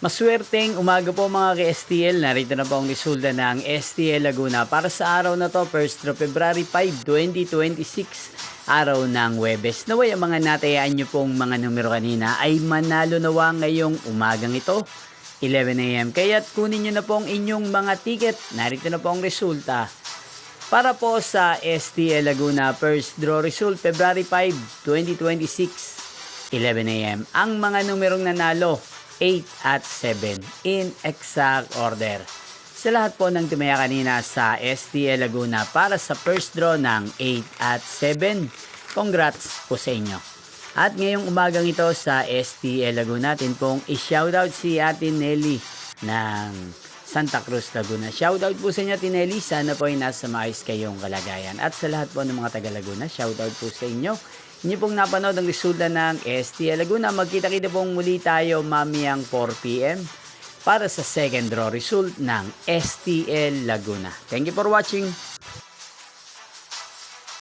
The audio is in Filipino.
Maswerteng umaga po mga ka-STL. Narito na po ang resulta ng STL Laguna para sa araw na to, 1st of February 5, 2026, araw ng Huwebes. Naway ang mga natayaan nyo pong mga numero kanina ay manalo nawa ngayong umagang ito, 11 AM. Kaya't kunin nyo na po ang inyong mga ticket. Narito na po ang resulta. Para po sa STL Laguna first draw result, February 5, 2026, 11 AM. Ang mga numerong nanalo, 8 at 7 in exact order. Sa lahat po ng tumaya kanina sa STL Laguna para sa first draw ng 8 at 7, congrats po sa inyo. At ngayong umagang ito sa STL Laguna natin pong i-shoutout si Ate Nelly ng Santa Cruz, Laguna. Shoutout po sa inyo, Ate Nelly. Sana po ay nasa maayos kayong kalagayan. At sa lahat po ng mga taga Laguna, shoutout po sa inyo. Inyo pong napanood ang resulta ng STL Laguna. Magkita-kita pong muli tayo mamayang 4 PM para sa second draw result ng STL Laguna. Thank you for watching.